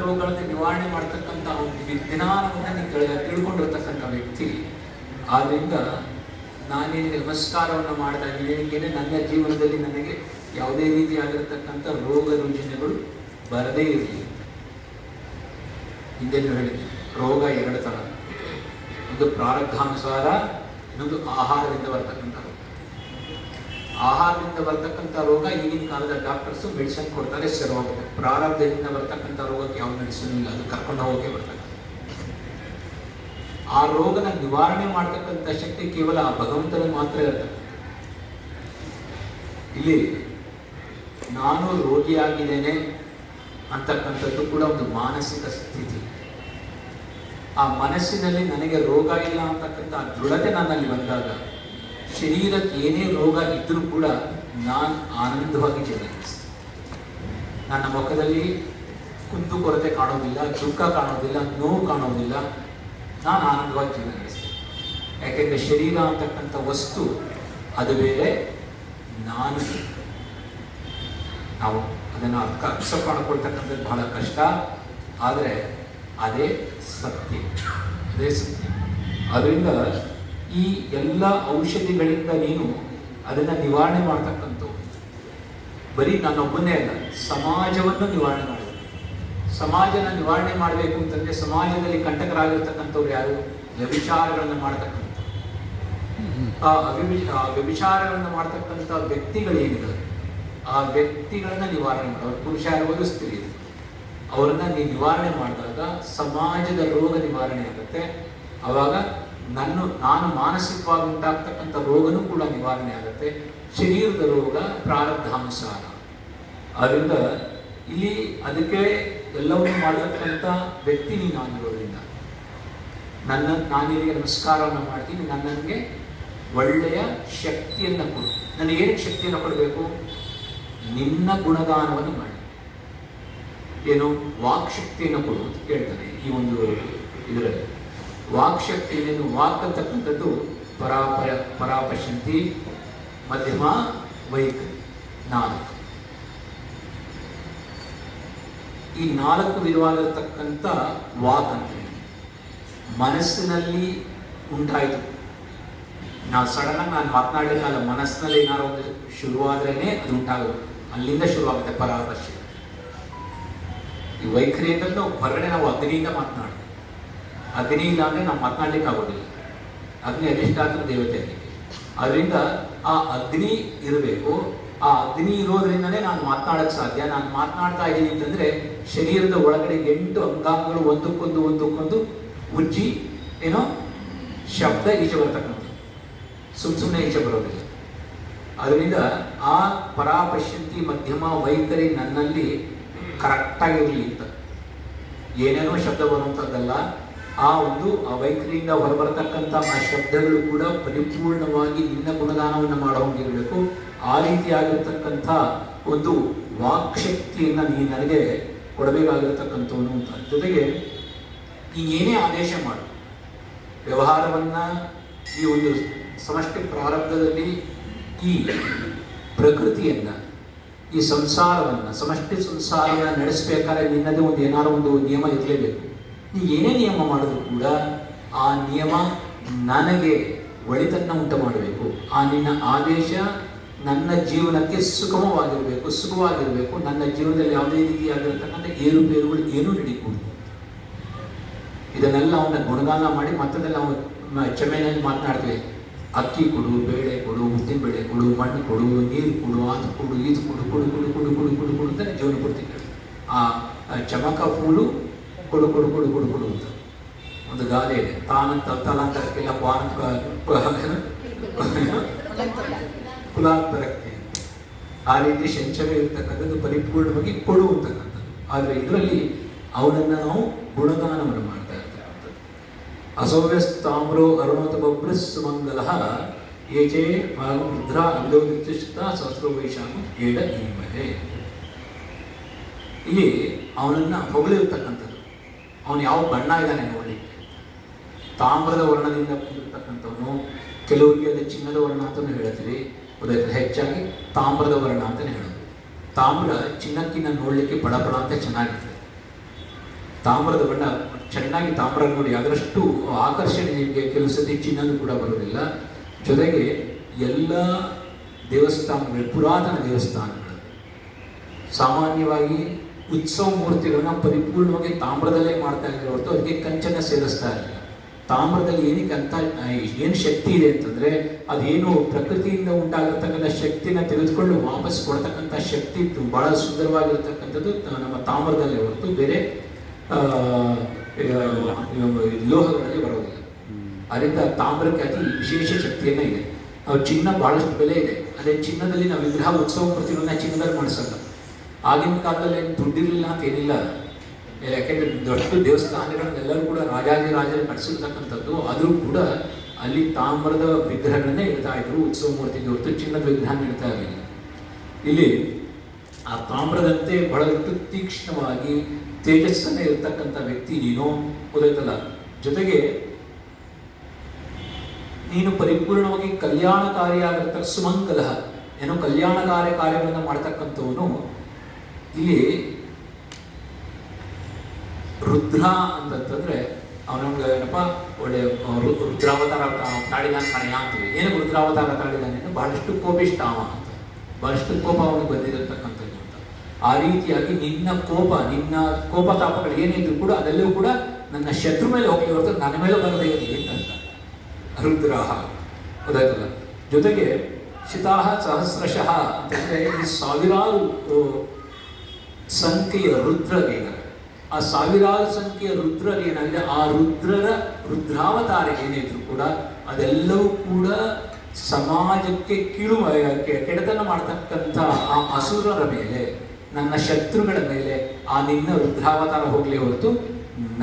ರೋಗಗಳನ್ನು ನಿವಾರಣೆ ಮಾಡ್ತಕ್ಕಂಥ ಒಂದು ವಿಜ್ಞಾನವನ್ನು ನೀವು ತಿಳ್ಕೊಂಡಿರ್ತಕ್ಕಂಥ ವ್ಯಕ್ತಿ. ಆದ್ದರಿಂದ ನಾನೇನು ನಮಸ್ಕಾರವನ್ನು ಮಾಡ್ತಾ ಇದ್ದೀನಿ, ನನ್ನ ಜೀವನದಲ್ಲಿ ನನಗೆ ಯಾವುದೇ ರೀತಿಯಾಗಿರತಕ್ಕಂಥ ರೋಗ ರುಜಿನಗಳು ಬರದೇ ಇರಲಿ. ಹಿಂದೆ ಹೇಳಿದ್ದೆ, ರೋಗ ಎರಡು ಥರ, ಒಂದು ಪ್ರಾರಬ್ಧಾನುಸಾರ, ಇನ್ನೊಂದು ಆಹಾರದಿಂದ ಬರ್ತಕ್ಕಂಥ ರೋಗ. ಆಹಾರದಿಂದ ಬರ್ತಕ್ಕಂಥ ರೋಗ ಈಗಿನ ಕಾಲದ ಡಾಕ್ಟರ್ಸು ಮೆಡಿಸಿನ್ ಕೊಡ್ತಾರೆ, ಸರಿ ಹೋಗುತ್ತೆ. ಪ್ರಾರಬ್ಧದಿಂದ ಬರ್ತಕ್ಕಂಥ ರೋಗಕ್ಕೆ ಯಾವ ಮೆಡಿಸಿನ್ ಇಲ್ಲ, ಅದು ಕರ್ಕೊಂಡು ಹೋಗೋಕೆ ಬರ್ತಕ್ಕಂಥ. ಆ ರೋಗನ ನಿವಾರಣೆ ಮಾಡ್ತಕ್ಕಂಥ ಶಕ್ತಿ ಕೇವಲ ಆ ಭಗವಂತನ ಮಾತ್ರ ಇರತಕ್ಕಂಥ. ಇಲ್ಲಿ ನಾನು ರೋಗಿಯಾಗಿದ್ದೇನೆ ಅಂತಕ್ಕಂಥದ್ದು ಕೂಡ ಒಂದು ಮಾನಸಿಕ ಸ್ಥಿತಿ. ಆ ಮನಸ್ಸಿನಲ್ಲಿ ನನಗೆ ರೋಗ ಇಲ್ಲ ಅಂತಕ್ಕಂಥ ದೃಢತೆ ನನ್ನಲ್ಲಿ ಬಂದಾಗ ಶರೀರಕ್ಕೆ ಏನೇ ರೋಗ ಇದ್ದರೂ ಕೂಡ ನಾನು ಆನಂದವಾಗಿ ಜೀವನಿಸ್ತೇನೆ. ನನ್ನ ಮುಖದಲ್ಲಿ ಕುಂದು ಕೊರತೆ ಕಾಣೋದಿಲ್ಲ, ದುಃಖ ಕಾಣೋದಿಲ್ಲ, ನೋವು ಕಾಣೋದಿಲ್ಲ, ನಾನು ಆನಂದವಾಗಿ ಜೀವನ ನಡೆಸ್ತೇನೆ. ಯಾಕೆಂದರೆ ಶರೀರ ಅಂತಕ್ಕಂಥ ವಸ್ತು ಅದು ಬೇರೆ, ನಾನು. ನಾವು ಅದನ್ನು ಅಕ್ಸೆಪ್ಟ್ ಮಾಡ್ಕೊಳ್ತಕ್ಕಂಥದ್ದು ಬಹಳ ಕಷ್ಟ, ಆದರೆ ಅದೇ ಸತ್ಯ, ಅದೇ ಸತ್ಯ. ಅದರಿಂದ ಈ ಎಲ್ಲ ಔಷಧಿಗಳಿಂದ ನೀನು ಅದನ್ನು ನಿವಾರಣೆ ಮಾಡ್ತಕ್ಕಂಥವು ಬರೀ ನಾನೊಬ್ಬನೇ ಅಲ್ಲ, ಸಮಾಜವನ್ನು ನಿವಾರಣೆ ಮಾಡಬೇಕು. ಸಮಾಜನ ನಿವಾರಣೆ ಮಾಡಬೇಕು ಅಂತಂದರೆ ಸಮಾಜದಲ್ಲಿ ಕಂಟಕರಾಗಿರ್ತಕ್ಕಂಥವ್ರು ಯಾರು? ವ್ಯಭಿಚಾರಗಳನ್ನು ಮಾಡ್ತಕ್ಕಂಥ, ಆ ವ್ಯಭಿಚಾರಗಳನ್ನು ಮಾಡ್ತಕ್ಕಂಥ ವ್ಯಕ್ತಿಗಳೇನಿದ್ದಾರೆ ಆ ವ್ಯಕ್ತಿಗಳನ್ನ ನಿವಾರಣೆ ಮಾಡೋರು, ಪುರುಷ ಇರ್ಬೋದು, ಸ್ತ್ರೀ ಇರ್ಬೋದು, ಅವರನ್ನ ನೀವು ನಿವಾರಣೆ ಮಾಡಿದಾಗ ಸಮಾಜದ ರೋಗ ನಿವಾರಣೆ ಆಗುತ್ತೆ. ಆವಾಗ ನಾನು ಮಾನಸಿಕವಾಗಿ ಉಂಟಾಗ್ತಕ್ಕಂಥ ರೋಗನೂ ಕೂಡ ನಿವಾರಣೆ ಆಗುತ್ತೆ. ಶರೀರದ ರೋಗ ಪ್ರಾರಬ್ಧಾನುಸಾರ. ಅದರಿಂದ ಇಲ್ಲಿ ಅದಕ್ಕೆ ಎಲ್ಲವನ್ನೂ ಮಾಡತಕ್ಕಂಥ ವ್ಯಕ್ತಿ ನೀನಾಗಿರೋದ್ರಿಂದ ನಾನಿಲ್ಲಿಗೆ ನಮಸ್ಕಾರವನ್ನು ಮಾಡ್ತೀನಿ. ನನಗೆ ಒಳ್ಳೆಯ ಶಕ್ತಿಯನ್ನು ಕೊಡು. ನನಗೇನಕ್ಕೆ ಶಕ್ತಿಯನ್ನು ಕೊಡಬೇಕು? ನಿನ್ನ ಗುಣಗಾನವನ್ನು ಮಾಡಿ. ಏನು? ವಾಕ್ಶಕ್ತಿಯನ್ನು ಕೊಡು ಅಂತ ಕೇಳ್ತಾನೆ ಈ ಒಂದು ಇದರಲ್ಲಿ. ವಾಕ್ಶಕ್ತಿ ಏನೇನು? ವಾಕ್ ಅಂತಕ್ಕಂಥದ್ದು ಪರಾಪಶ್ಯಂತಿ, ಮಧ್ಯಮ, ವೈಖರಿ, 4. ಈ 4 ವಿಧವಾಗಿರತಕ್ಕಂಥ ವಾಕ್ ಅಂತ ಹೇಳಿ ಮನಸ್ಸಿನಲ್ಲಿ ಉಂಟಾಯಿತು. ನಾವು ಸಡನ್ನಾಗಿ ನಾನು ಮಾತನಾಡಲಿಲ್ಲ, ಮನಸ್ಸಿನಲ್ಲಿ ಏನಾರು ಒಂದು ಶುರುವಾದ್ರೇ ಅದು ಉಂಟಾಗೋದು, ಅಲ್ಲಿಂದ ಶುರುವಾಗುತ್ತೆ ಪರಾಪಶ್ಯ. ಈ ವೈಖರಿ ಅಂದ್ರೆ ನಾವು ಹೊರಗಡೆ ನಾವು ಅಗ್ನಿಯಿಂದ ಮಾತನಾಡ್ತೀವಿ. ಅಗ್ನಿ ಇಲ್ಲ ಅಂದರೆ ನಾವು ಮಾತನಾಡ್ಲಿಕ್ಕೆ ಆಗೋದಿಲ್ಲ. ಅಗ್ನಿ ಅಧಿಷ್ಠಾತ್ರ ದೇವತೆ ಅದಕ್ಕೆ. ಅದರಿಂದ ಆ ಅಗ್ನಿ ಇರಬೇಕು. ಆ ಅಗ್ನಿ ಇರೋದ್ರಿಂದನೇ ನಾನು ಮಾತನಾಡಕ್ಕೆ ಸಾಧ್ಯ. ನಾನು ಮಾತನಾಡ್ತಾ ಇದ್ದೀನಿ ಅಂತಂದರೆ ಶರೀರದ ಒಳಗಡೆ 8 ಅಂಗಾಂಗಗಳು ಒಂದಕ್ಕೊಂದು ಉಜ್ಜಿ ಏನೋ ಶಬ್ದ ಈಚೆ ಬರ್ತಕ್ಕಂಥ, ಸುಮ್ಮನೆ ಈಚೆ ಬರೋದಿಲ್ಲ. ಅದರಿಂದ ಆ ಪರಾಪಶ್ಯಂತಿ, ಮಧ್ಯಮ, ವೈಖರಿ ನನ್ನಲ್ಲಿ ಕರೆಕ್ಟಾಗಿರಲಿ ಅಂತ. ಏನೇನೋ ಶಬ್ದ ಬರುವಂಥದ್ದಲ್ಲ, ಆ ವೈಖರಿಯಿಂದ ಹೊರಬರತಕ್ಕಂಥ ಆ ಶಬ್ದಗಳು ಕೂಡ ಪರಿಪೂರ್ಣವಾಗಿ ನಿನ್ನ ಗುಣಗಾನವನ್ನು ಮಾಡೋಂಗಿರಬೇಕು. ಆ ರೀತಿಯಾಗಿರ್ತಕ್ಕಂಥ ಒಂದು ವಾಕ್ಶಕ್ತಿಯನ್ನು ನೀನು ನನಗೆ ಕೊಡಬೇಕಾಗಿರ್ತಕ್ಕಂಥವನು ಅಂತ. ಜೊತೆಗೆ ನೀನೇನೇ ಆದೇಶ ಮಾಡು, ವ್ಯವಹಾರವನ್ನು ಈ ಒಂದು ಸಮಷ್ಟಿ ಪ್ರಾರಬ್ಧದಲ್ಲಿ ಈ ಪ್ರಕೃತಿಯನ್ನು, ಈ ಸಂಸಾರವನ್ನು, ಸಮಷ್ಟಿ ಸಂಸಾರವನ್ನು ನಡೆಸಬೇಕಾದ್ರೆ ನಿನ್ನದೇ ಏನಾರು ಒಂದು ನಿಯಮ ಇರಲೇಬೇಕು. ನೀ ಏನೇ ನಿಯಮ ಮಾಡಿದ್ರು ಕೂಡ ಆ ನಿಯಮ ನನಗೆ ಒಳಿತನ್ನು ಉಂಟು ಮಾಡಬೇಕು. ಆ ನಿನ್ನ ಆದೇಶ ನನ್ನ ಜೀವನಕ್ಕೆ ಸುಖವಾಗಿರಬೇಕು. ನನ್ನ ಜೀವನದಲ್ಲಿ ಯಾವುದೇ ರೀತಿಯಾಗಿರತಕ್ಕಂಥ ಏರುಪೇರುಗಳು ಏನೂ ನಡೀಕೂಡದು. ಇದನ್ನೆಲ್ಲ ಅವನ ಗುಣಗಾನ ಮಾಡಿ ಮತ್ತದೆಲ್ಲ ನಾವು ಕ್ಷಮೆಯಲ್ಲಿ ಮಾತನಾಡ್ತೀವಿ. ಅಕ್ಕಿ ಕೊಡು, ಬೇಳೆ ಕೊಡು, ಉದ್ದಿನ ಬೇಳೆ ಕೊಡು, ಮಣ್ಣು ಕೊಡು, ನೀರು ಕೊಡು, ಅದು ಕೊಡು, ಇದು ಕೊಡು, ಕೊಡು ಕೊಡು ಕೊಡು ಕೊಡು ಕೊಡು ಕೊಡು ಅಂತ ಜೀವನ ಪೂರ್ತಿ ಕೇಳಿ. ಆ ಚಮಕ ಫೂಲು ಕೊಡು ಕೊಡು ಕೊಡು ಕೊಡು ಕೊಡು ಅಂತ ಒಂದು ಗಾದೆ ಇದೆ. ತಲಾಂತರಕ್ಕೆಲ್ಲ ಕುಲಾಂತರಕ್ಕೆ. ಆ ರೀತಿ ಶಂಚವೇ ಇರ್ತಕ್ಕಂಥದ್ದು ಪರಿಪೂರ್ಣವಾಗಿ ಕೊಡು ಅಂತಕ್ಕಂಥದ್ದು. ಆದರೆ ಇದರಲ್ಲಿ ಅವನನ್ನು ನಾವು ಗುಣಗಾನವನ್ನು ಮಾಡ್ತಾ ಇರ್ತಕ್ಕಂಥದ್ದು. ಅಸೌವ್ಯಸ್ತಾಮ್ರೋ ಅರುಣೋತ ಬಬ್ರಸ್ ಸುಮಂಗಲಃ ಏಚೇ ರುದ್ರ ಅವಿದೋದಿಷ್ಟ ಸಹಸ್ರೋ ವೈಶಾನು ಏಡ ಈಮಹೆ. ಇಲ್ಲಿ ಅವನನ್ನು ಹೊಗಳಿರ್ತಕ್ಕಂಥದ್ದು. ಅವನು ಯಾವ ಬಣ್ಣ ಇದ್ದಾನೆ ನೋಡಲಿಕ್ಕೆ. ತಾಮ್ರದ ವರ್ಣದಿಂದ ಕೂಡಿರ್ತಕ್ಕಂಥವನು. ಕೆಲವರಿಗೆ ಅದು ಚಿನ್ನದ ವರ್ಣ ಅಂತಲೂ ಹೇಳ್ತೀವಿ, ಹೆಚ್ಚಾಗಿ ತಾಮ್ರದ ವರ್ಣ ಅಂತಲೇ ಹೇಳೋದು. ತಾಮ್ರ ಚಿನ್ನಕ್ಕಿನ್ನ ನೋಡಲಿಕ್ಕೆ ಬಳ ಅಂತ ಚೆನ್ನಾಗಿರ್ತದೆ. ತಾಮ್ರದ ಬಣ್ಣ ಚೆನ್ನಾಗಿ ತಾಮ್ರ ನೋಡಿ ಅದರಷ್ಟು ಆಕರ್ಷಣೆ ನಿಮಗೆ ಕೆಲವು ಸತಿ ಚಿನ್ನನೂ ಕೂಡ ಬರೋದಿಲ್ಲ. ಜೊತೆಗೆ ಎಲ್ಲ ದೇವಸ್ಥಾನಗಳು, ಪುರಾತನ ದೇವಸ್ಥಾನಗಳು ಸಾಮಾನ್ಯವಾಗಿ ಉತ್ಸವ ಮೂರ್ತಿಗಳನ್ನ ಪರಿಪೂರ್ಣವಾಗಿ ತಾಮ್ರದಲ್ಲೇ ಮಾಡ್ತಾ ಇದ್ರು ಹೊರತು ಅದಕ್ಕೆ ಕಂಚನ್ನ ಸೇರಿಸ್ತಾ ಇರಲಿಲ್ಲ. ತಾಮ್ರದಲ್ಲಿ ಏನಕ್ಕೆ ಅಂತ ಏನು ಶಕ್ತಿ ಇದೆ ಅಂತಂದ್ರೆ ಅದೇನು ಪ್ರಕೃತಿಯಿಂದ ಉಂಟಾಗಿರ್ತಕ್ಕಂಥ ಶಕ್ತಿನ ತೆಗೆದುಕೊಂಡು ವಾಪಸ್ ಕೊಡ್ತಕ್ಕಂಥ ಶಕ್ತಿ ಬಹಳ ಸುಂದರವಾಗಿರ್ತಕ್ಕಂಥದ್ದು ನಮ್ಮ ತಾಮ್ರದಲ್ಲಿ ಹೊರತು ಬೇರೆ ಲೋಹಗಳಲ್ಲಿ ಬರೋದಿಲ್ಲ. ಅದರಿಂದ ತಾಮ್ರಕ್ಕೆ ಅತಿ ವಿಶೇಷ ಶಕ್ತಿಯನ್ನ ಇದೆ. ಚಿನ್ನ ಬಹಳಷ್ಟು ಬೆಲೆ ಇದೆ. ಅದೇ ಚಿನ್ನದಲ್ಲಿ ನಾವು ವಿಗ್ರಹ ಉತ್ಸವ ಮೂರ್ತಿಗಳನ್ನ ಚಿನ್ನದಲ್ಲಿ ಮಾಡಿಸಲ್ಲ. ಆಗಿನ ಕಾಲದಲ್ಲಿ ಏನು ದುಡ್ಡಿರಲಿಲ್ಲ ಅಂತ ಏನಿಲ್ಲ. ಯಾಕೆಂದ್ರೆ ದೊಡ್ಡ ದೇವಸ್ಥಾನಗಳನ್ನೆಲ್ಲರೂ ಕೂಡ ರಾಜರು ಕಟ್ಟಿಸಿರ್ತಕ್ಕಂಥದ್ದು. ಆದರೂ ಕೂಡ ಅಲ್ಲಿ ತಾಮ್ರದ ವಿಗ್ರಹಗಳನ್ನೇ ಇಡ್ತಾ ಇದ್ರು ಉತ್ಸವ ಮೂರ್ತಿಗೆ ಹೊರತು ಚಿನ್ನದ ವಿಗ್ರಹ ಇಡ್ತಾ ಇರಲಿಲ್ಲ. ಇಲ್ಲಿ ಆ ತಾಮ್ರದಂತೆ ಬಹಳಷ್ಟು ತೀಕ್ಷ್ಣವಾಗಿ ತೇಜಸ್ಸನ್ನೇ ಇರ್ತಕ್ಕಂಥ ವ್ಯಕ್ತಿ ನೀನು ಗೊತ್ತಾಯ್ತಲ್ಲ. ಜೊತೆಗೆ ನೀನು ಪರಿಪೂರ್ಣವಾಗಿ ಕಲ್ಯಾಣಕಾರಿಯಾಗಿರ್ತಕ್ಕ ಸುಮಂಗಲ ಏನೋ ಕಲ್ಯಾಣಕಾರಿ ಕಾರ್ಯಗಳನ್ನು ಮಾಡ್ತಕ್ಕಂಥವನು. ಇಲ್ಲಿ ರುದ್ರ ಅಂತಂತಂದ್ರೆ ಅವನೊಂದು ಏನಪ್ಪ ಒಳ್ಳೆ ರುದ್ರಾವತಾರ ತಾಳಿದಾನ ಕಣಯ ಅಂತೀವಿ. ಏನಕ್ಕೆ ರುದ್ರಾವತಾರ ತಾಳಿದಾನೆ? ಬಹಳಷ್ಟು ಕೋಪಿಷ್ಟ ಅವ ಅಂತ, ಬಹಳಷ್ಟು ಕೋಪ ಅವನಿಗೆ ಬಂದಿರತಕ್ಕಂಥದ್ದು ಅಂತ. ಆ ರೀತಿಯಾಗಿ ನಿನ್ನ ಕೋಪ ತಾಪಗಳು ಏನಿದ್ರು ಕೂಡ ಅದೆಲ್ಲವೂ ಕೂಡ ನನ್ನ ಶತ್ರು ಮೇಲೆ ಹೋಗಿ ಹೊರತು ನನ್ನ ಮೇಲೆ ಬರದೇ ಇರಲಿ ಅಂತ ರುದ್ರಾಹ ಗೊತ್ತಾಯ್ತಲ್ಲ. ಜೊತೆಗೆ ಶಿತಾಹ ಸಹಸ್ರಶಃ ಅಂತಂದ್ರೆ ಈ ಸಾವಿರಾರು ಸಂಖ್ಯೆಯ ರುದ್ರರೇನಾಗಿದೆ, ಆ ಸಾವಿರಾರು ಸಂಖ್ಯೆಯ ರುದ್ರರೇನಾಗಿದೆ, ಆ ರುದ್ರಾವತಾರ ಏನಿದ್ರು ಕೂಡ ಅದೆಲ್ಲವೂ ಕೂಡ ಸಮಾಜಕ್ಕೆ ಕೆಡತನ ಮಾಡ್ತಕ್ಕಂಥ ಆ ಅಸುರರ ಮೇಲೆ, ನನ್ನ ಶತ್ರುಗಳ ಮೇಲೆ ಆ ನಿನ್ನ ರುದ್ರಾವತಾರ ಹೋಗ್ಲಿ ಹೊರತು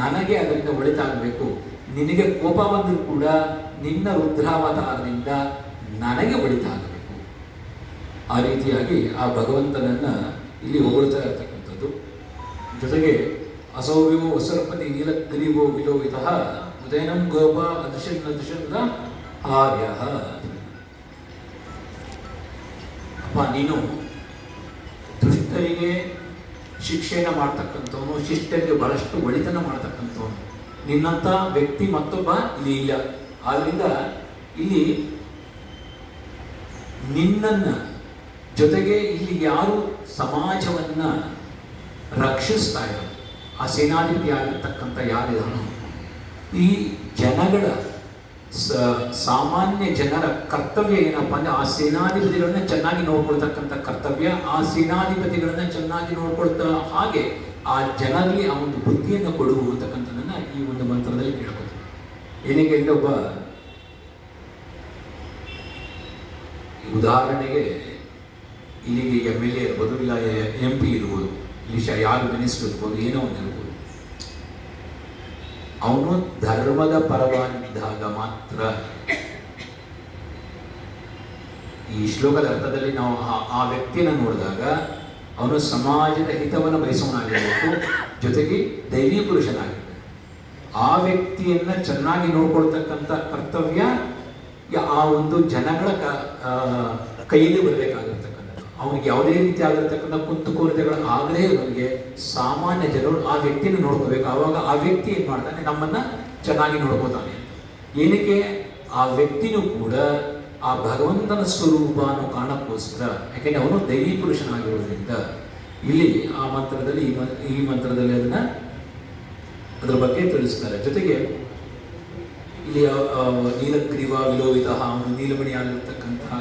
ನನಗೆ ಅದರಿಂದ ಒಳಿತಾಗಬೇಕು. ನಿನಗೆ ಕೋಪ ಬಂದರೂ ಕೂಡ ನಿನ್ನ ರುದ್ರಾವತಾರದಿಂದ ನನಗೆ ಒಳಿತಾಗಬೇಕು. ಆ ರೀತಿಯಾಗಿ ಆ ಭಗವಂತನನ್ನ ಇಲ್ಲಿ ಹೊಗಳ್ತಾ ಇರ್ತಕ್ಕಂಥದ್ದು. ಜೊತೆಗೆ ಅಸೌರ್ಯೋ ವಸರ್ಪತಿ ನೀಲಗ್ರೀವೋ ವಿಲೋಹಿತಃ ಉದಯನಂ ಗೋಪ ಅದೃಶನ್ನ ಆರ್ಯ. ಅಪ್ಪ ನೀನು ದುಷ್ಟರಿಗೆ ಶಿಕ್ಷೆಯನ್ನು ಮಾಡ್ತಕ್ಕಂಥವನು, ಶಿಷ್ಟರಿಗೆ ಬಹಳಷ್ಟು ಒಳಿತನ ಮಾಡ್ತಕ್ಕಂಥವನು. ನಿನ್ನಂಥ ವ್ಯಕ್ತಿ ಮತ್ತೊಬ್ಬ ಇಲ್ಲಿ ಇಲ್ಲ. ಆದ್ರಿಂದ ಇಲ್ಲಿ ನಿನ್ನನ್ನ ಜೊತೆಗೆ ಇಲ್ಲಿ ಯಾರು ಸಮಾಜವನ್ನ ರಕ್ಷಿಸ್ತಾ ಇರೋ ಆ ಸೇನಾಧಿಪತಿ ಆಗಿರ್ತಕ್ಕಂಥ ಯಾರಿದಾನೋ, ಈ ಜನಗಳ ಸಾಮಾನ್ಯ ಜನರ ಕರ್ತವ್ಯ ಏನಪ್ಪ ಅಂದ್ರೆ ಆ ಸೇನಾಧಿಪತಿಗಳನ್ನ ಚೆನ್ನಾಗಿ ನೋಡ್ಕೊಳ್ತಕ್ಕಂಥ ಕರ್ತವ್ಯ. ಆ ಸೇನಾಧಿಪತಿಗಳನ್ನ ಚೆನ್ನಾಗಿ ನೋಡ್ಕೊಳ್ತಾ ಹಾಗೆ ಆ ಜನರಲ್ಲಿ ಆ ಒಂದು ಬುದ್ಧಿಯನ್ನು ಕೊಡುವು ಅಂತಕ್ಕಂಥದ್ದನ್ನ ಈ ಒಂದು ಮಂತ್ರದಲ್ಲಿ ಕೇಳ್ಬೋದು. ಏನಕ್ಕೆ ಅಂದ್ರೆ ಒಬ್ಬ ಉದಾಹರಣೆಗೆ ಇಲ್ಲಿಗೆ MLA ಇರ್ಬೋದು, ಇಲ್ಲ MP ಇರ್ಬೋದು, ಇಲ್ಲಿ ಯಾರು ಮಿನಿಸ್ಟರ್ ಇರ್ಬೋದು, ಏನೋ ಒಂದು ಇರ್ಬೋದು. ಅವನು ಧರ್ಮದ ಪರವಾಗಿದ್ದಾಗ ಮಾತ್ರ ಈ ಶ್ಲೋಕದ ಅರ್ಥದಲ್ಲಿ ನಾವು ಆ ವ್ಯಕ್ತಿಯನ್ನು ನೋಡಿದಾಗ ಅವನು ಸಮಾಜದ ಹಿತವನ್ನು ಬಯಸೋನಾಗಿರಬೇಕು, ಜೊತೆಗೆ ದೈವಿ ಪುರುಷನಾಗಿರಬೇಕು. ಆ ವ್ಯಕ್ತಿಯನ್ನ ಚೆನ್ನಾಗಿ ನೋಡ್ಕೊಳ್ತಕ್ಕಂಥ ಕರ್ತವ್ಯ ಆ ಒಂದು ಜನಗಳ ಕೈಯಲ್ಲಿ ಬರಬೇಕಾಗಿರ್ತಕ್ಕಂಥದ್ದು. ಅವನಿಗೆ ಯಾವುದೇ ರೀತಿ ಆಗಿರ್ತಕ್ಕಂಥ ಕುಂದುಕೊರತೆಗಳು ಆಗಲೇ ಅವನಿಗೆ ಸಾಮಾನ್ಯ ಜನರು ಆ ವ್ಯಕ್ತಿಯನ್ನು ನೋಡ್ಕೋಬೇಕು. ಆವಾಗ ಆ ವ್ಯಕ್ತಿ ಏನ್ ಮಾಡ್ತಾನೆ, ನಮ್ಮನ್ನ ಚೆನ್ನಾಗಿ ನೋಡ್ಕೋತಾನೆ. ಏನಕ್ಕೆ? ಆ ವ್ಯಕ್ತಿನೂ ಕೂಡ ಆ ಭಗವಂತನ ಸ್ವರೂಪವನ್ನು ಕಾಣಕ್ಕೋಸ್ಕರ. ಯಾಕೆಂದ್ರೆ ಅವನು ದೈವಿ ಪುರುಷನಾಗಿರೋದ್ರಿಂದ ಇಲ್ಲಿ ಆ ಮಂತ್ರದಲ್ಲಿ ಈ ಮಂತ್ರದಲ್ಲಿ ಅದರ ಬಗ್ಗೆ ತಿಳಿಸ್ತಾರೆ. ಜೊತೆಗೆ ಇಲ್ಲಿ ನೀಲಗ್ರೀವ ವಿಲೋಹಿತ, ಅವನು ನೀಲಮಣಿ ಆಗಿರ್ತಕ್ಕಂತಹ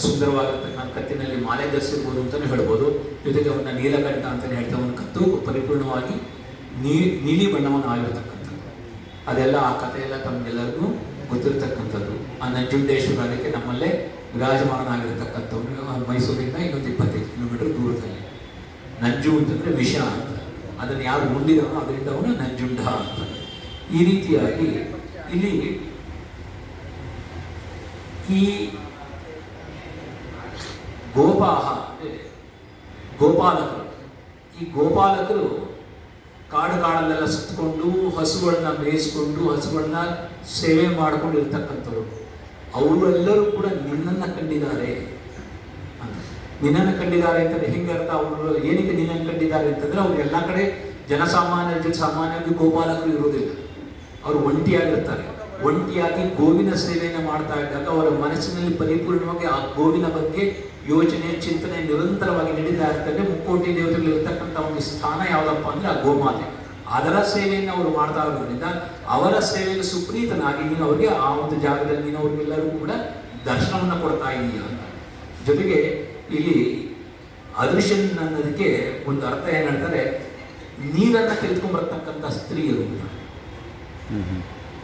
ಸುಂದರವಾಗಿರ್ತಕ್ಕಂಥ ಕತ್ತಿನಲ್ಲಿ ಮಾಲೆ ಧರಿಸಿರ್ಬೋದು ಅಂತಾನೆ ಹೇಳ್ಬೋದು. ಜೊತೆಗೆ ಅವನ್ನ ನೀಲಕಂಠ ಅಂತಾನೆ ಹೇಳ್ತಾ ಅವನ ಕತ್ತು ಪರಿಪೂರ್ಣವಾಗಿ ನೀಲಿ ಬಣ್ಣವನ್ನು ಆಗಿರ್ತಕ್ಕಂಥದ್ದು. ಅದೆಲ್ಲ ಆ ಕಥೆಯೆಲ್ಲ ತಮಗೆಲ್ಲರಿಗೂ ಗೊತ್ತಿರ್ತಕ್ಕಂಥದ್ದು. ಆ ನಂಜುಂಡೇಶ್ವರ ಅದಕ್ಕೆ ನಮ್ಮಲ್ಲೇ ವಿರಾಜಮಾನನಾಗಿರ್ತಕ್ಕಂಥವ್ರು. ಮೈಸೂರಿಂದ ಇನ್ನೊಂದು 25 ಕಿಲೋಮೀಟರ್ ದೂರದಲ್ಲಿ. ನಂಜು ಅಂತಂದ್ರೆ ವಿಷ ಅಂತ, ಅದನ್ನು ಯಾರು ಉಂಡಿದವನು ಅದರಿಂದ ಅವನು ನಂಜುಂಡ ಅಂತ. ಈ ರೀತಿಯಾಗಿ ಇಲ್ಲಿ ಈ ಗೋಪಾಹ ಅಂದ್ರೆ ಗೋಪಾಲಕರು, ಈ ಗೋಪಾಲಕರು ಕಾಡಲ್ಲೆಲ್ಲ ಸುತ್ತಕೊಂಡು ಹಸುಗಳನ್ನ ಮೇಯಿಸ್ಕೊಂಡು ಹಸುಗಳನ್ನ ಸೇವೆ ಮಾಡ್ಕೊಂಡು ಇರ್ತಕ್ಕಂಥವ್ರು. ಅವರೆಲ್ಲರೂ ಕೂಡ ನಿನ್ನನ್ನ ಕಂಡಿದ್ದಾರೆ ಅಂತ. ನಿನ್ನನ್ನು ಕಂಡಿದ್ದಾರೆ ಅಂತಂದ್ರೆ ಹೆಂಗೆ ಅರ್ಥ? ಅವರು ಏನಕ್ಕೆ ನಿನ್ನನ್ನು ಕಂಡಿದ್ದಾರೆ ಅಂತಂದ್ರೆ ಅವ್ರು ಎಲ್ಲ ಕಡೆ ಜನಸಾಮಾನ್ಯರ ಜೊತೆ ಸಾಮಾನ್ಯವಾಗಿ ಗೋಪಾಲಕರು ಇರುವುದಿಲ್ಲ, ಅವರು ಒಂಟಿಯಾಗಿರ್ತಾರೆ. ಒಂಟಿಯಾಗಿ ಗೋವಿನ ಸೇವೆಯನ್ನು ಮಾಡ್ತಾ ಇದ್ದಾಗ ಅವರ ಮನಸ್ಸಿನಲ್ಲಿ ಪರಿಪೂರ್ಣವಾಗಿ ಆ ಗೋವಿನ ಬಗ್ಗೆ ಯೋಚನೆ ಚಿಂತನೆ ನಿರಂತರವಾಗಿ ನಡೀತಾ ಇರ್ತದೆ. ಮುಕ್ಕೋಟಿ ದೇವತೆಗಳು ಇರತಕ್ಕಂಥ ಒಂದು ಸ್ಥಾನ ಯಾವುದಪ್ಪ ಅಂದ್ರೆ ಆ ಗೋಮಾತೆ, ಅದರ ಸೇವೆಯನ್ನು ಅವರು ಮಾಡ್ತಾ ಇರೋದ್ರಿಂದ ಅವರ ಸೇವೆಗೆ ಸುಪ್ರೀತನಾಗಿ ನೀನು ಅವರಿಗೆ ಆ ಒಂದು ಜಾಗದಲ್ಲಿ ನೀನು ಅವ್ರಿಗೆಲ್ಲರಿಗೂ ಕೂಡ ದರ್ಶನವನ್ನು ಕೊಡ್ತಾ ಇದೀಯ ಅಂತ. ಜೊತೆಗೆ ಇಲ್ಲಿ ಅದೃಶ್ಯನ್ ಅನ್ನೋದಕ್ಕೆ ಒಂದು ಅರ್ಥ ಏನು ಹೇಳ್ತಾರೆ, ನೀರನ್ನು ತೆಗೆದುಕೊಂಡ್ಬರ್ತಕ್ಕಂಥ ಸ್ತ್ರೀಯರು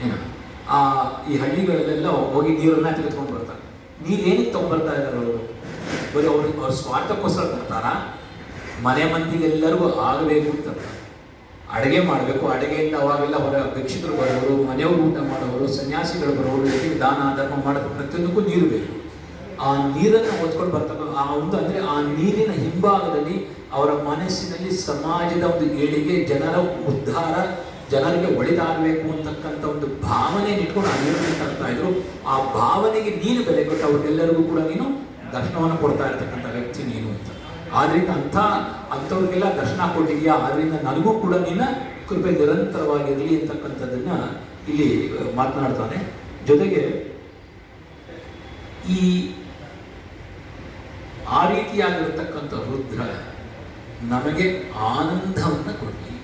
ಏನ ಈ ಹಳ್ಳಿಗಳಲ್ಲೆಲ್ಲ ಹೋಗಿ ನೀರನ್ನ ತೆಗೆದುಕೊಂಡು ಬರ್ತಾರೆ. ನೀರು ಏನಕ್ಕೆ ತಗೊಂಡ್ಬರ್ತಾ ಇದ್ದಾರೆ ಅವರು? ಬರೀ ಅವ್ರ ಸ್ವಾರ್ಥಕ್ಕೋಸ್ಕರ ತರ್ತಾರ? ಮನೆ ಮಂದಿಗೆಲ್ಲರಿಗೂ ಆಗಬೇಕು ಅಂತ ಅಡುಗೆ ಮಾಡಬೇಕು. ಅಡುಗೆಯಿಂದ ಅವಾಗೆಲ್ಲ ಹೊರ ಭಿಕ್ಷುಕರು ಬರೋರು, ಮನೆಯವರು ಊಟ ಮಾಡೋರು, ಸನ್ಯಾಸಿಗಳು ಬರೋರು, ಜೊತೆಗೆ ದಾನ ಧರ್ಮ ಮಾಡೋದು ಪ್ರತಿಯೊಂದಕ್ಕೂ ನೀರು ಬೇಕು. ಆ ನೀರನ್ನು ಓದ್ಕೊಂಡು ಬರ್ತಕ್ಕ ಆ ಒಂದು ಅಂದರೆ ಆ ನೀರಿನ ಹಿಂಭಾಗದಲ್ಲಿ ಅವರ ಮನಸ್ಸಿನಲ್ಲಿ ಸಮಾಜದ ಒಂದು ಏಳಿಗೆ, ಜನರ ಉದ್ಧಾರ, ಜನರಿಗೆ ಒಳಿತಾಗಬೇಕು ಅಂತಕ್ಕಂಥ ಒಂದು ಭಾವನೆ ಇಟ್ಕೊಂಡು ಆ ನೀರನ್ನು ತರ್ತಾ ಇದ್ರು. ಆ ಭಾವನೆಗೆ ನೀನು ಬೆಲೆ ಕೊಟ್ಟು ಅವ್ರಿಗೆಲ್ಲರಿಗೂ ಕೂಡ ನೀನು ದರ್ಶನವನ್ನು ಕೊಡ್ತಾ ಇರ್ತಕ್ಕಂಥ ವ್ಯಕ್ತಿ ನೀನು ಅಂತ. ಆದ್ರಿಂದ ಅಂಥವ್ರಿಗೆಲ್ಲ ದರ್ಶನ ಕೊಟ್ಟಿದೆಯಾ, ಆದ್ರಿಂದ ನನಗೂ ಕೂಡ ನಿನ್ನ ಕೃಪೆ ನಿರಂತರವಾಗಿರಲಿ ಅಂತಕ್ಕಂಥದ್ದನ್ನ ಇಲ್ಲಿ ಮಾತನಾಡ್ತಾನೆ. ಜೊತೆಗೆ ಈ ಆ ರೀತಿಯಾಗಿರ್ತಕ್ಕಂಥ ರುದ್ರ ನಮಗೆ ಆನಂದವನ್ನು ಕೊಡಲಿ.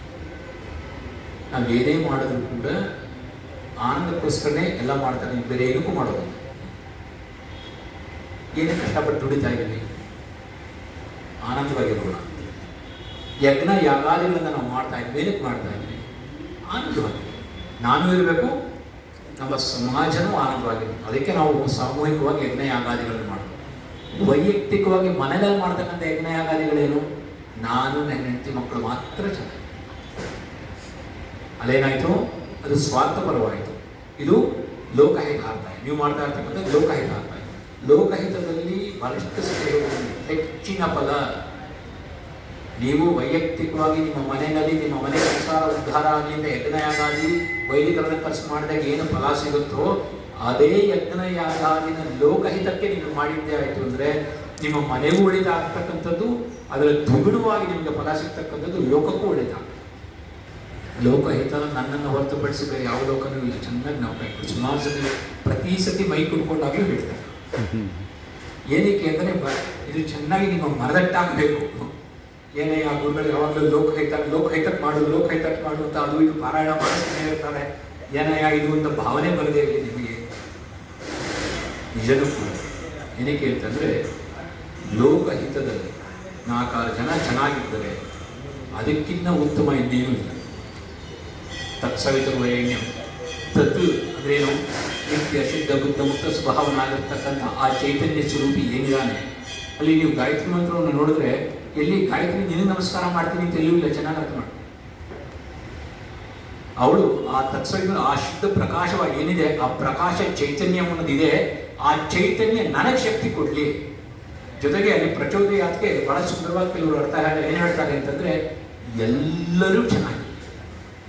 ನಾವೇನೇ ಮಾಡಿದ್ರು ಕೂಡ ಆನಂದಕ್ಕೋಸ್ಕರನೇ ಎಲ್ಲ ಮಾಡ್ತಾನೆ, ಬೇರೆ ಏನಕ್ಕೂ ಮಾಡೋದಿಲ್ಲ. ಏನೇ ಕಷ್ಟಪಟ್ಟು ದುಡಿತಾ ಇದ್ದೀವಿ, ಆನಂದವಾಗಿರೋಣ. ಯಜ್ಞ ಯಾಗಾದಿಗಳನ್ನು ನಾವು ಮಾಡ್ತಾ ಇದ್ವಿ, ಏನಕ್ಕೆ ಮಾಡ್ತಾ ಇದ್ವಿ? ಆನಂದವಾಗಿ ನಾನು ಇರಬೇಕು, ನಮ್ಮ ಸಮಾಜನೂ ಆನಂದವಾಗಿರ್ಬೇಕು. ಅದಕ್ಕೆ ನಾವು ಸಾಮೂಹಿಕವಾಗಿ ಯಜ್ಞ ಯಾಗಾದಿಗಳನ್ನು ಮಾಡಬೇಕು. ವೈಯಕ್ತಿಕವಾಗಿ ಮನೆಯಲ್ಲಿ ಮಾಡ್ತಕ್ಕಂಥ ಯಜ್ಞ ಯಾಗಾದಿಗಳೇನು? ನಾನು ನನ್ನ ಹೆಂಡತಿ ಮಕ್ಕಳು ಮಾತ್ರ ಚೆನ್ನಾಗಿ. ಅಲ್ಲೇನಾಯ್ತು? ಅದು ಸ್ವಾರ್ಥಪರವಾಯಿತು. ಇದು ಲೋಕಹಿತಾರ್ಥ. ನೀವು ಮಾಡ್ತಾ ಇರ್ತಕ್ಕಂಥ ಲೋಕಹಿತಾರ್ಥ. ಲೋಕಹಿತದಲ್ಲಿ ಬಹಳಷ್ಟು ಹೆಚ್ಚಿನ ಫಲ. ನೀವು ವೈಯಕ್ತಿಕವಾಗಿ ನಿಮ್ಮ ಮನೆಯಲ್ಲಿ ನಿಮ್ಮ ಮನೆ ಸಂಸಾರ ಉದ್ಧಾರ ಆಗಲಿ ಅಂತ ಯಜ್ಞಯಾಗಾದಿ ವೈದಿಕರನ್ನ ಖರ್ಚು ಮಾಡಿದಾಗ ಏನು ಫಲ ಸಿಗುತ್ತೋ ಅದೇ ಯಜ್ಞಯಾಗಾದಿನ ಲೋಕಹಿತಕ್ಕೆ ನೀವು ಮಾಡಿದ್ದೇ ಆಯಿತು ಅಂದರೆ ನಿಮ್ಮ ಮನೆಗೂ ಒಳಿತ ಆಗ್ತಕ್ಕಂಥದ್ದು, ಅದರ ದ್ವಿಗುಣವಾಗಿ ನಿಮಗೆ ಫಲ ಸಿಗ್ತಕ್ಕಂಥದ್ದು ಲೋಕಕ್ಕೂ ಒಳಿತ. ಲೋಕಹಿತ ನನ್ನನ್ನು ಹೊರತುಪಡಿಸಿ ಬೇರೆ ಯಾವ ಲೋಕನೂ ಇಲ್ಲ. ಚೆನ್ನಾಗಿ ನಾವು ಕೈ ಸುಮಾರು ಸತಿ ಪ್ರತಿ ಸತಿ ಮೈ ಕುಡ್ಕೊಂಡಾಗಲೂ ಹೇಳ್ತಾರೆ. ಏನಕ್ಕೆ ಅಂದರೆ ಇದು ಚೆನ್ನಾಗಿ ನಿಮ್ಮ ಮನದಟ್ಟಾಗಬೇಕು. ಏನೇ ಆ ಗುರುಗಳು ಯಾವಾಗಲೂ ಲೋಕಹಿತಕ್ಕೆ ಮಾಡು ಅಂತ ಅದು ಇದು ಪಾರಾಯಣ ಮಾಡಿಸ್ತಾನೆ ಇರ್ತಾರೆ. ಏನಯ್ಯ ಇದು ಅಂತ ಭಾವನೆ ಬರದೇ ಇರಲಿ ನಿಮಗೆ. ನಿಜನೂ ಕೂಡ ಏನಕ್ಕೆ ಅಂತಂದರೆ ಲೋಕಹಿತದಲ್ಲಿ 4 ಜನ ಚೆನ್ನಾಗಿದ್ದರೆ ಅದಕ್ಕಿಂತ ಉತ್ತಮ ಇನ್ನೇನೂ ಇಲ್ಲ. ತತ್ಸವಿತುರ್ವರೇಣ್ಯಂ ತತ್ ಅಂದ್ರೇನು? ನಿತ್ಯ ಶುದ್ಧ ಬುದ್ಧ ಮುಕ್ತ ಸ್ವಭಾವನಾಗಿರ್ತಕ್ಕಂಥ ಆ ಚೈತನ್ಯ ಸ್ವರೂಪಿ ಏನಿದಾನೆ ಅಲ್ಲಿ ನೀವು ಗಾಯತ್ರಿ ಮಂತ್ರವನ್ನು ನೋಡಿದ್ರೆ ಎಲ್ಲಿ ಗಾಯತ್ರಿ ನಿನಗೆ ನಮಸ್ಕಾರ ಮಾಡ್ತೀನಿ ಅಂತ ಎಲ್ಲೂ ಇಲ್ಲ. ಚೆನ್ನಾಗಿ ಅರ್ಥ ಮಾಡಿ. ಅವಳು ಆ ತತ್ಸವಿತ ಆ ಶುದ್ಧ ಪ್ರಕಾಶವಾಗಿ ಏನಿದೆ ಆ ಪ್ರಕಾಶ ಚೈತನ್ಯ ಅನ್ನೋದಿದೆ, ಆ ಚೈತನ್ಯ ನನಗೆ ಶಕ್ತಿ ಕೊಡಲಿ. ಜೊತೆಗೆ ಅಲ್ಲಿ ಪ್ರಚೋದಯಾತ್ಗೆ ಬಹಳ ಸುಂದರವಾಗಿ ಕೆಲವರು ಅರ್ಥ ಏನು ಹೇಳ್ತಾರೆ ಅಂತಂದ್ರೆ ಎಲ್ಲರೂ ಚೆನ್ನಾಗಿ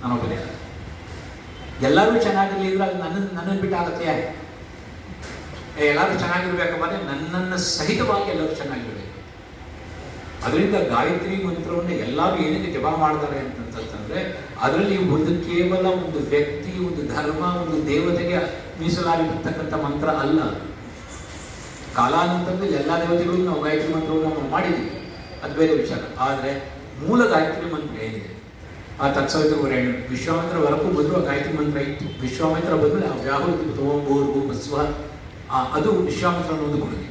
ನಾನೊಬ್ಬನೇ ಎಲ್ಲರೂ ಚೆನ್ನಾಗಿರ್ಲಿ ಇದ್ರೆ ಅದು ನನ್ನನ್ನು ಬಿಟ್ಟಾಗತ್ತೆ. ಎಲ್ಲರೂ ಚೆನ್ನಾಗಿರ್ಬೇಕಪ್ಪ ಅಂದರೆ ನನ್ನನ್ನು ಸಹಿತವಾಗಿ ಎಲ್ಲರೂ ಚೆನ್ನಾಗಿರ್ಬೇಕು. ಅದರಿಂದ ಗಾಯತ್ರಿ ಮಂತ್ರವನ್ನು ಎಲ್ಲರೂ ಏನಕ್ಕೆ ಜಪ ಮಾಡ್ತಾರೆ ಅಂತಂತಂದ್ರೆ ಅದರಲ್ಲಿ ಒಂದು ಕೇವಲ ಒಂದು ವ್ಯಕ್ತಿ, ಒಂದು ಧರ್ಮ, ಒಂದು ದೇವತೆಗೆ ಮೀಸಲಾಗಿರ್ತಕ್ಕಂಥ ಮಂತ್ರ ಅಲ್ಲ. ಕಾಲಾನಂತರದಲ್ಲಿ ಎಲ್ಲ ದೇವತೆಗಳಿಗೂ ನಾವು ಗಾಯತ್ರಿ ಮಂತ್ರವನ್ನು ನಾವು ಮಾಡಿದ್ದೀವಿ, ಅದು ಬೇರೆ ವಿಚಾರ. ಆದರೆ ಮೂಲ ಗಾಯತ್ರಿ ಮಂತ್ರ ಏನಿದೆ ಆ ತತ್ಸವಿತುರ್ವರೇಣ್ಯಂ ವಿಶ್ವಾಮಿತ್ರ ವರೆಗೂ ಬಂದರೂ ಆ ಗಾಯತ್ರಿ ಮಂತ್ರ ಇತ್ತು. ವಿಶ್ವಾಮಿತ್ರ ಬಂದರೆ ಆ ವ್ಯಾಹುತಿ ತೋಂಬೋರ್ಗು ಬಸ್ವ ಅದು ವಿಶ್ವಾಮಿತ್ರ ಅನ್ನೋದು ಕೊಡುಗೆ.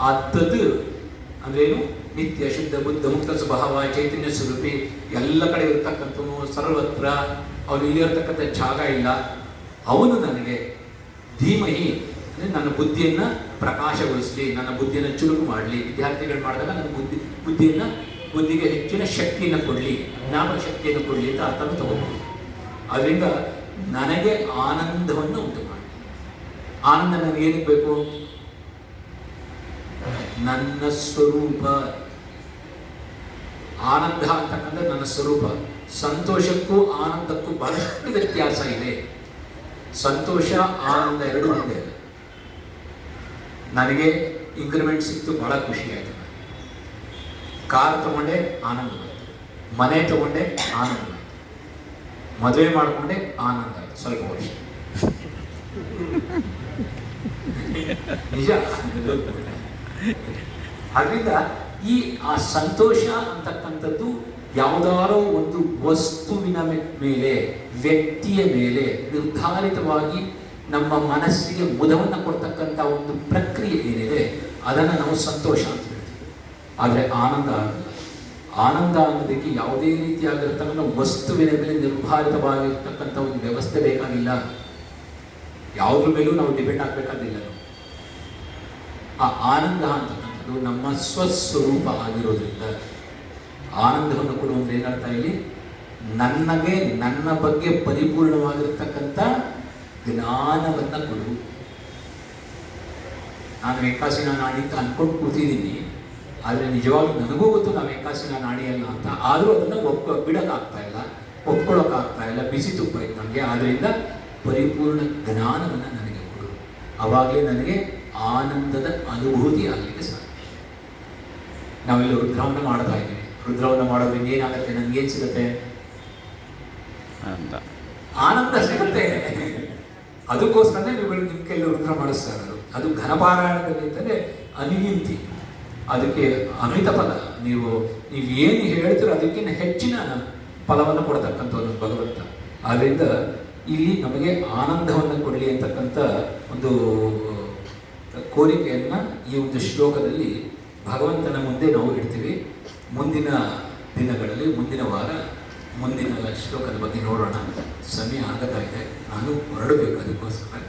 ಆ ತದ್ ಅಂದ್ರೇನು? ನಿತ್ಯ ಶುದ್ಧ ಬುದ್ಧ ಮುಕ್ತ ಸ್ವಭಾವ ಚೈತನ್ಯ ಸ್ವರೂಪಿ, ಎಲ್ಲ ಕಡೆ ಇರ್ತಕ್ಕಂಥವನು, ಸರ್ವತ್ರ ಅವನು ಇಲ್ಲಿರ್ತಕ್ಕಂಥ ಜಾಗ ಇಲ್ಲ. ಅವನು ನನಗೆ ಧೀಮಹಿ ಅಂದರೆ ನನ್ನ ಬುದ್ಧಿಯನ್ನು ಪ್ರಕಾಶಗೊಳಿಸಲಿ, ನನ್ನ ಬುದ್ಧಿಯನ್ನು ಚುರುಕು ಮಾಡಲಿ. ವಿದ್ಯಾರ್ಥಿಗಳು ಮಾಡಿದಾಗ ನನ್ನ ಬುದ್ಧಿಗೆ ಹೆಚ್ಚಿನ ಶಕ್ತಿಯನ್ನು ಕೊಡಲಿ, ಜ್ಞಾನ ಶಕ್ತಿಯನ್ನು ಕೊಡಲಿ ಅಂತ ಅರ್ಥವನ್ನು ತಗೋಬಹುದು. ಅದರಿಂದ ನನಗೆ ಆನಂದವನ್ನು ಉಂಟು ಮಾಡಿ. ಆನಂದ ನನಗೆ ಏನಕ್ಕೆ ಬೇಕು? ನನ್ನ ಸ್ವರೂಪ. ಆನಂದ ಅಂತಕ್ಕಂಥ ನನ್ನ ಸ್ವರೂಪ. ಸಂತೋಷಕ್ಕೂ ಆನಂದಕ್ಕೂ ಬಹಳಷ್ಟು ವ್ಯತ್ಯಾಸ ಇದೆ. ಸಂತೋಷ ಆನಂದ ಎರಡೂ ಇದೆ. ನನಗೆ ಇಂಕ್ರಿಮೆಂಟ್ ಸಿಕ್ತು, ಬಹಳ ಖುಷಿ ಆಯಿತು. ಕಾರ್ ತಗೊಂಡೆ ಆನಂದ, ಮನೆ ತಗೊಂಡೆ ಆನಂದ. ಮದುವೆ ಮಾಡಿಕೊಂಡೆ ಆನಂದ ಆಯ್ತು ಸ್ವಲ್ಪ ವರ್ಷ. ನಿಜ. ಅದರಿಂದ ಆ ಸಂತೋಷ ಅಂತಕ್ಕಂಥದ್ದು ಯಾವುದಾರೋ ಒಂದು ವಸ್ತುವಿನ ಮೇಲೆ, ವ್ಯಕ್ತಿಯ ಮೇಲೆ ನಿರ್ಧಾರಿತವಾಗಿ ನಮ್ಮ ಮನಸ್ಸಿಗೆ ಮುದವನ್ನು ಕೊಡ್ತಕ್ಕಂಥ ಒಂದು ಪ್ರಕ್ರಿಯೆ ಏನಿದೆ ಅದನ್ನು ನಾವು ಸಂತೋಷ ಅಂತ ಹೇಳ್ತೀವಿ. ಆದರೆ ಆನಂದ ಅನ್ನೋದಕ್ಕೆ ಯಾವುದೇ ರೀತಿಯಾಗಿರ್ತಕ್ಕಂಥ ವಸ್ತುವಿನ ಮೇಲೆ ನಿರ್ಧಾರಿತವಾಗಿರ್ತಕ್ಕಂಥ ಒಂದು ವ್ಯವಸ್ಥೆ ಬೇಕಾಗಿಲ್ಲ. ಯಾವುದ್ರ ಮೇಲೂ ನಾವು ಡಿಪೆಂಡ್ ಆಗಬೇಕಾದಿಲ್ಲ. ಆ ಆನಂದ ಅಂತಕ್ಕಂಥದ್ದು ನಮ್ಮ ಸ್ವಸ್ವರೂಪ ಆಗಿರೋದ್ರಿಂದ ಆನಂದವನ್ನು ಕೊಡುವಂದ್ರೆ ಏನರ್ಥ ಇಲ್ಲಿ, ನನಗೆ ನನ್ನ ಬಗ್ಗೆ ಪರಿಪೂರ್ಣವಾಗಿರ್ತಕ್ಕಂಥ ಜ್ಞಾನವನ್ನು ಕೊಡು. ನಾನು ಏಕಾಸಿನ ನಾಡಿ ಅಂತ ಅನ್ಕೊಂಡು ಕೂತಿದ್ದೀನಿ, ಆದರೆ ನಿಜವಾಗ್ಲೂ ನನಗೂ ಗೊತ್ತು ನಾವು ಏಕಾಸಿನ ನಾಡಿ ಅಲ್ಲ ಅಂತ. ಆದರೂ ಅದನ್ನು ಬಿಡೋಕ್ಕಾಗ್ತಾ ಇಲ್ಲ, ಒಪ್ಕೊಳ್ಳೋಕ್ಕಾಗ್ತಾ ಇಲ್ಲ, ಬಿಸಿ ತುಪ್ಪ ಇತ್ತು ನನಗೆ. ಆದ್ದರಿಂದ ಪರಿಪೂರ್ಣ ಜ್ಞಾನವನ್ನು ನನಗೆ ಕೊಡು. ಆವಾಗಲೇ ನನಗೆ ಆನಂದದ ಅನುಭೂತಿ ಆಗಲಿಕ್ಕೆ ಸಾಧ್ಯ. ನಾವೆಲ್ಲ ರುದ್ರವನ್ನು ಮಾಡ್ತಾ ಇದ್ದೀವಿ. ರುದ್ರವನ್ನು ಮಾಡೋದ್ರಿಂದ ಏನಾಗುತ್ತೆ, ನನಗೇನು ಸಿಗುತ್ತೆ? ಆನಂದ ಸಿಗುತ್ತೆ. ಅದಕ್ಕೋಸ್ಕರನೇ ನೀವು ನಿಮ್ಮ ಕೈಯಲ್ಲಿ ರುದ್ರ ಮಾಡಿಸ್ತಾ ಇರೋದು. ಅದು ಘನಪಾರಾಯಣದಲ್ಲಿ ಅಂತಂದರೆ ಅನಿಗಿಂತಿ, ಅದಕ್ಕೆ ಅಮಿತ ಫಲ. ನೀವು ಏನು ಹೇಳ್ತೀರೋ ಅದಕ್ಕಿಂತ ಹೆಚ್ಚಿನ ಫಲವನ್ನು ಕೊಡ್ತಕ್ಕಂಥವ್ರು ಭಗವಂತ. ಆದ್ದರಿಂದ ಇಲ್ಲಿ ನಮಗೆ ಆನಂದವನ್ನು ಕೊಡಲಿ ಅಂತಕ್ಕಂಥ ಒಂದು ಕೋರಿಕೆಯನ್ನು ಈ ಒಂದು ಶ್ಲೋಕದಲ್ಲಿ ಭಗವಂತನ ಮುಂದೆ ನಾವು ಇಡ್ತೀವಿ. ಮುಂದಿನ ದಿನಗಳಲ್ಲಿ, ಮುಂದಿನ ವಾರ, ಮುಂದಿನ ಶ್ಲೋಕದ ಬಗ್ಗೆ ನೋಡೋಣ. ಸಮಯ ಆಗತಾ ಇದೆ, ನಾನು ಹೊರಡಬೇಕು. ಅದಕ್ಕೋಸ್ಕರ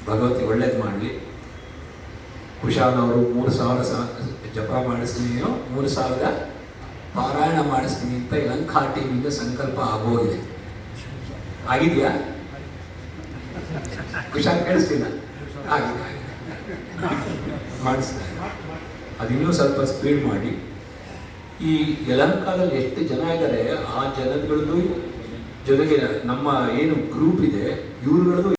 ಭಗವತಿ ಒಳ್ಳೇದು ಮಾಡಲಿ. ಕುಶಾಲ್ ಅವರು 3000 ಜಪ ಮಾಡಿಸ್ತೀನಿ, 3000 ಪಾರಾಯಣ ಮಾಡಿಸ್ತೀನಿ ಅಂತ ಲಂಕಾ ಟೀಮಿಂದ ಸಂಕಲ್ಪ ಆಗೋಗಿದೆ. ಆಗಿದೆಯಾ ಕುಶಾಲ್? ಕೇಳಿಸ್ತಿಲ್ಲ? ಆಗಿದೆ, ಮಾಡಿಸ್ತಾರೆ. ಅದಿನ್ನೂ ಸ್ವಲ್ಪ ಸ್ಪೀಡ್ ಮಾಡಿ. ಈ ಯಲಹಂಕದಲ್ಲಿ ಎಷ್ಟು ಜನ ಇದ್ದಾರೆ, ಆ ಜನಗಳದ್ದು ಜೊತೆಗೆ ನಮ್ಮ ಏನು ಗ್ರೂಪ್ ಇದೆ ಇವ್ರುಗಳದ್ದು